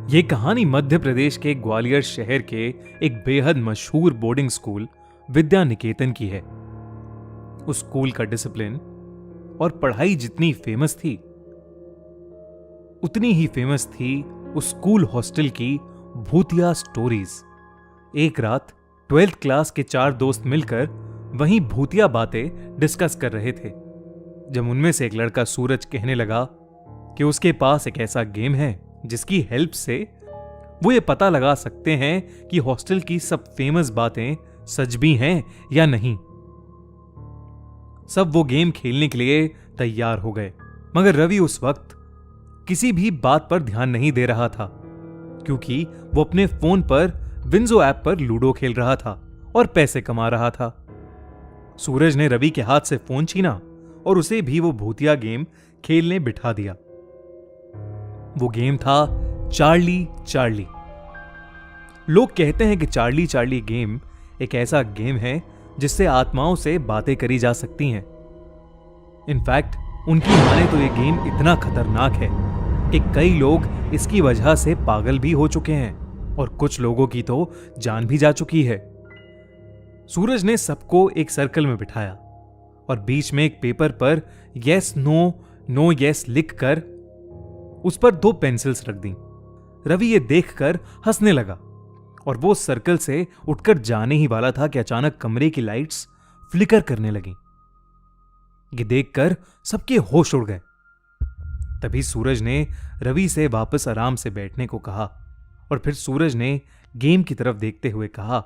ये कहानी मध्य प्रदेश के ग्वालियर शहर के एक बेहद मशहूर बोर्डिंग स्कूल विद्या निकेतन की है। उस स्कूल का डिसिप्लिन और पढ़ाई जितनी फेमस थी, उतनी ही फेमस थी उस स्कूल हॉस्टल की भूतिया स्टोरीज। एक रात 12th क्लास के 4 दोस्त मिलकर वहीं भूतिया बातें डिस्कस कर रहे थे, जब उनमें से एक लड़का सूरज कहने लगा कि उसके पास एक ऐसा गेम है जिसकी हेल्प से वो ये पता लगा सकते हैं कि हॉस्टल की सब फेमस बातें सच भी हैं या नहीं। सब वो गेम खेलने के लिए तैयार हो गए, मगर रवि उस वक्त किसी भी बात पर ध्यान नहीं दे रहा था, क्योंकि वो अपने फोन पर विंजो ऐप पर लूडो खेल रहा था और पैसे कमा रहा था। सूरज ने रवि के हाथ से फोन छीना और उसे भी वो भूतिया गेम खेलने बिठा दिया। वो गेम था चार्ली चार्ली। लोग कहते हैं कि चार्ली चार्ली गेम एक ऐसा गेम है जिससे आत्माओं से बातें करी जा सकती हैं। इनफैक्ट उनकी माने तो ये गेम इतना खतरनाक है कि कई लोग इसकी वजह से पागल भी हो चुके हैं और कुछ लोगों की तो जान भी जा चुकी है। सूरज ने सबको एक सर्कल में बिठाया और बीच में एक पेपर पर यस नो नो यस लिखकर उस पर 2 पेंसिल्स रख दी। रवि ये देखकर हंसने लगा और वो सर्कल से उठकर जाने ही वाला था कि अचानक कमरे की लाइट्स फ्लिकर करने लगी। ये देखकर सबके होश उड़ गए। तभी सूरज ने रवि से वापस आराम से बैठने को कहा और फिर सूरज ने गेम की तरफ देखते हुए कहा,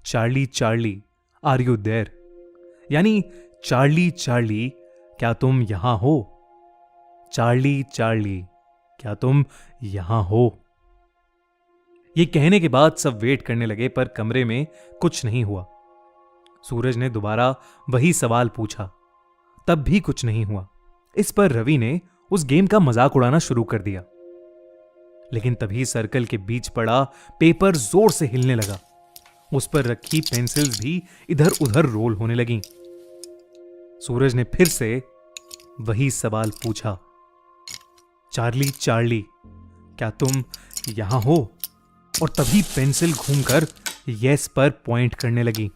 Charlie Charlie are you there? यानी चार्ली चार्ली क्या तुम यहां हो? चार्ली चार्ली क्या तुम यहां हो? ये कहने के बाद सब वेट करने लगे, पर कमरे में कुछ नहीं हुआ। सूरज ने दोबारा वही सवाल पूछा, तब भी कुछ नहीं हुआ। इस पर रवि ने उस गेम का मजाक उड़ाना शुरू कर दिया। लेकिन तभी सर्कल के बीच पड़ा पेपर जोर से हिलने लगा। उस पर रखी पेंसिल्स भी इधर उधर रोल होने लगीं। सूरज ने फिर से वही सवाल पूछा, चार्ली चार्ली क्या तुम यहां हो? और तभी पेंसिल घूमकर यस पर पॉइंट करने लगी।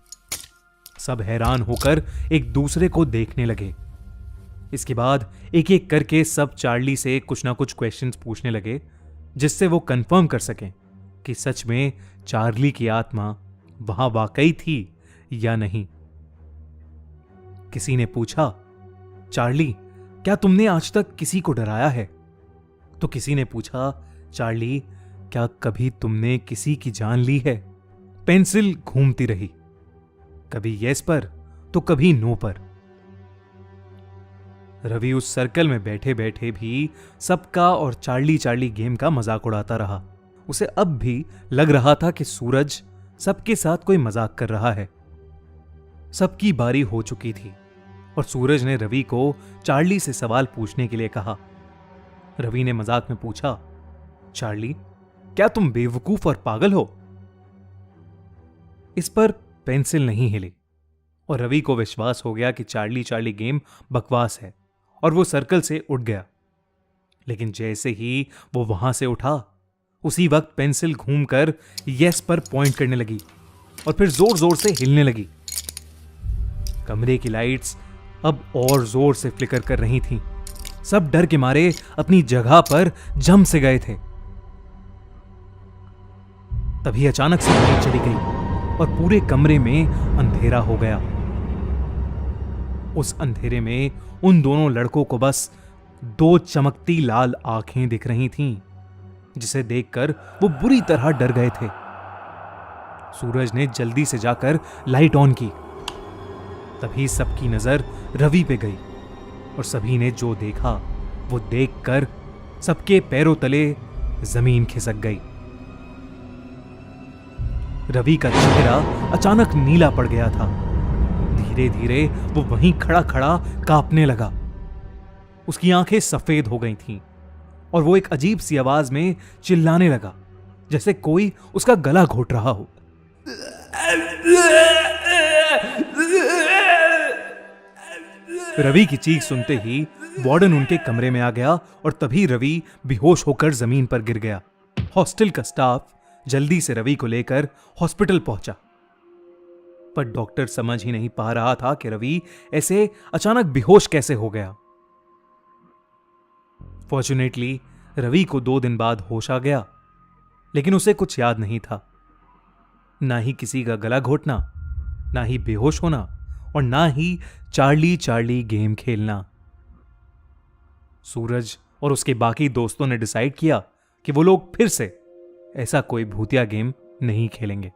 सब हैरान होकर एक दूसरे को देखने लगे। इसके बाद एक एक करके सब चार्ली से कुछ ना कुछ क्वेश्चंस पूछने लगे, जिससे वो कंफर्म कर सकें कि सच में चार्ली की आत्मा वहां वाकई थी या नहीं। किसी ने पूछा, चार्ली क्या तुमने आज तक किसी को डराया है? तो किसी ने पूछा, चार्ली क्या कभी तुमने किसी की जान ली है? पेंसिल घूमती रही, कभी यस पर तो कभी नो पर। रवि उस सर्कल में बैठे बैठे भी सबका और चार्ली चार्ली गेम का मजाक उड़ाता रहा। उसे अब भी लग रहा था कि सूरज सबके साथ कोई मजाक कर रहा है। सबकी बारी हो चुकी थी और सूरज ने रवि को चार्ली से सवाल पूछने के लिए कहा। रवि ने मजाक में पूछा, चार्ली क्या तुम बेवकूफ और पागल हो? इस पर पेंसिल नहीं हिली और रवि को विश्वास हो गया कि चार्ली चार्ली गेम बकवास है और वो सर्कल से उठ गया। लेकिन जैसे ही वो वहां से उठा, उसी वक्त पेंसिल घूमकर यस पर पॉइंट करने लगी और फिर जोर जोर से हिलने लगी। कमरे की लाइट्स अब और जोर से फ्लिकर कर रही थीं। सब डर के मारे अपनी जगह पर जम से गए थे। तभी अचानक से लाइट चली गई और पूरे कमरे में अंधेरा हो गया। उस अंधेरे में उन दोनों लड़कों को बस 2 चमकती लाल आंखें दिख रही थीं, जिसे देखकर वो बुरी तरह डर गए थे। सूरज ने जल्दी से जाकर लाइट ऑन की। तभी सबकी नजर रवि पे गई और सभी ने जो देखा वो देखकर सबके पैरों तले जमीन खिसक गई। रवि का चेहरा अचानक नीला पड़ गया था। धीरे धीरे वो वहीं खड़ा खड़ा कांपने लगा। उसकी आंखें सफेद हो गई थीं और वो एक अजीब सी आवाज में चिल्लाने लगा, जैसे कोई उसका गला घोट रहा हो। रवि की चीख सुनते ही वार्डन उनके कमरे में आ गया और तभी रवि बेहोश होकर जमीन पर गिर गया। हॉस्टल का स्टाफ जल्दी से रवि को लेकर हॉस्पिटल पहुंचा, पर डॉक्टर समझ ही नहीं पा रहा था कि रवि ऐसे अचानक बेहोश कैसे हो गया। फॉर्चुनेटली रवि को 2 दिन बाद होश आ गया, लेकिन उसे कुछ याद नहीं था, ना ही किसी का गला घोटना, ना ही बेहोश होना, और ना ही चार्ली चार्ली गेम खेलना। सूरज और उसके बाकी दोस्तों ने डिसाइड किया कि वो लोग फिर से ऐसा कोई भूतिया गेम नहीं खेलेंगे।